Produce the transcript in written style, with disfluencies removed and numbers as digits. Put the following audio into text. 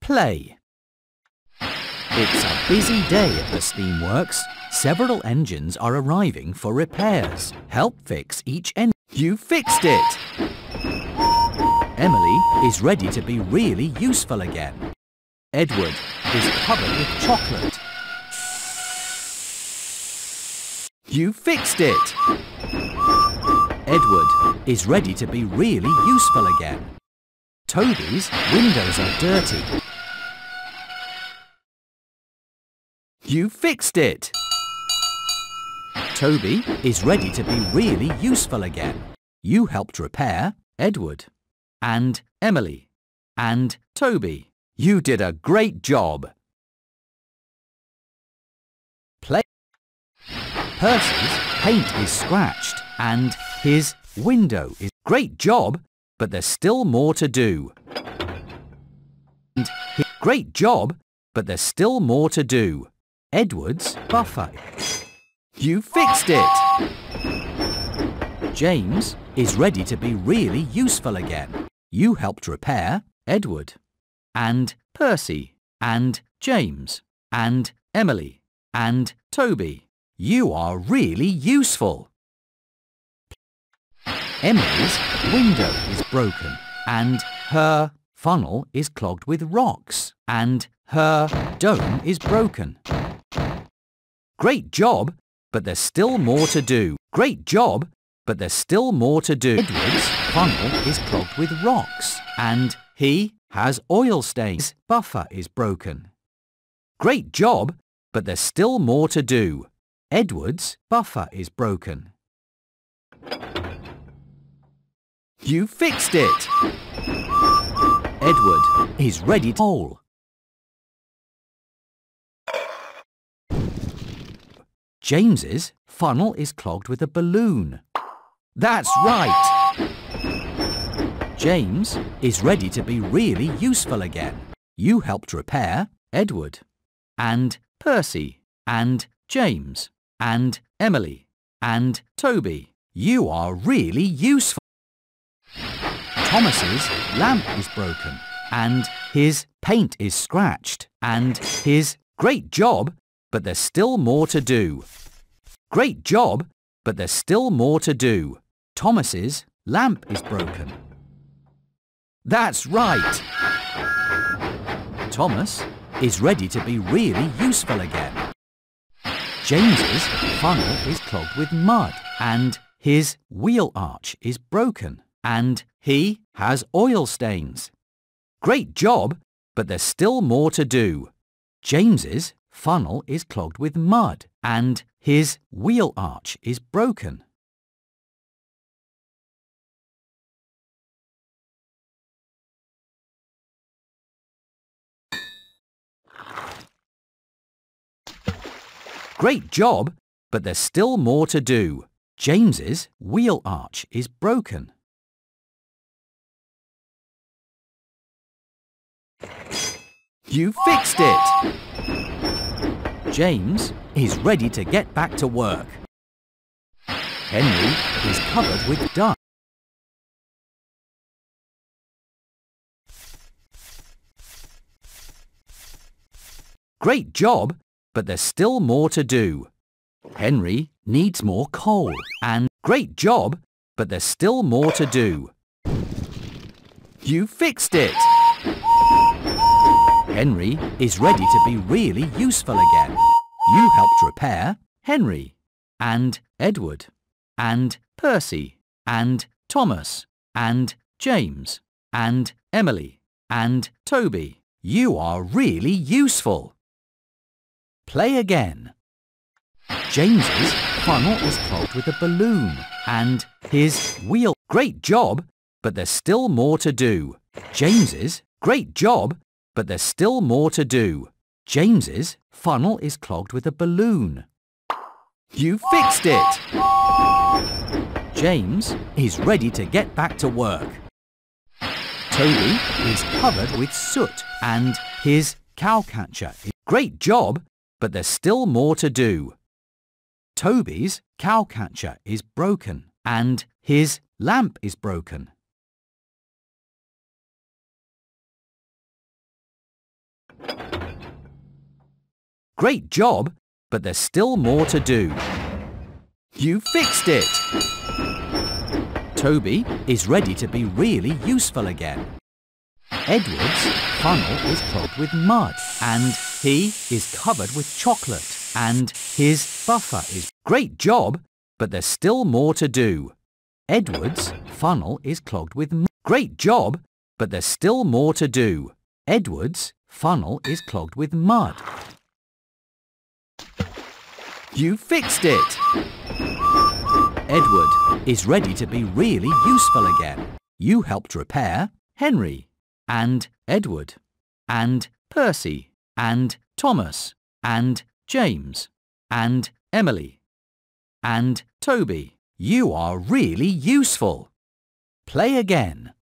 Play. It's a busy day at the Steamworks. Several engines are arriving for repairs. Help fix each engine. You fixed it! Emily is ready to be really useful again. Edward is covered with chocolate. You fixed it! Edward is ready to be really useful again. Toby's windows are dirty. You fixed it! Toby is ready to be really useful again. You helped repair Edward and Emily and Toby. You did a great job. Play. Percy's paint is scratched and his window is... Great job, but there's still more to do. Great job, but there's still more to do. Edward's buffer. You fixed it! James is ready to be really useful again. You helped repair Edward and Percy and James and Emily and Toby. You are really useful. Emily's window is broken and her funnel is clogged with rocks and her dome is broken. Great job, but there's still more to do. Great job, but there's still more to do. Edward's funnel is clogged with rocks and he has oil stains. His buffer is broken. Great job, but there's still more to do. Edward's buffer is broken. You fixed it! Edward is ready to hole. James's funnel is clogged with a balloon. That's right! James is ready to be really useful again. You helped repair Edward and Percy and James and Emily and Toby. You are really useful. Thomas's lamp is broken and his paint is scratched and his... Great job, but there's still more to do. Great job, but there's still more to do. Thomas's lamp is broken. That's right! Thomas is ready to be really useful again. James's funnel is clogged with mud and his wheel arch is broken and he has oil stains. Great job, but there's still more to do. James's funnel is clogged with mud and his wheel arch is broken. Great job, but there's still more to do. James's wheel arch is broken. You fixed it! James is ready to get back to work. Henry is covered with dust. Great job, but there's still more to do. Henry needs more coal and... Great job, but there's still more to do. You fixed it! Henry is ready to be really useful again. You helped repair Henry and Edward and Percy and Thomas and James and Emily and Toby. You are really useful. Play again. James's funnel is clogged with a balloon and his wheel... Great job, but there's still more to do. James's... Great job, but there's still more to do. James's funnel is clogged with a balloon. You fixed it! James is ready to get back to work. Toby is covered with soot and his cowcatcher is... Great job, but there's still more to do. Toby's cowcatcher is broken and his lamp is broken. Great job, but there's still more to do. You fixed it! Toby is ready to be really useful again. Edward's funnel is clogged with mud and he is covered with chocolate and his buffer is great job, but there's still more to do. Edward's funnel is clogged with mud. Great job, but there's still more to do. Edward's funnel is clogged with mud. You fixed it! Edward is ready to be really useful again. You helped repair Henry and Edward and Percy and Thomas and James and Emily and Toby. You are really useful. Play again.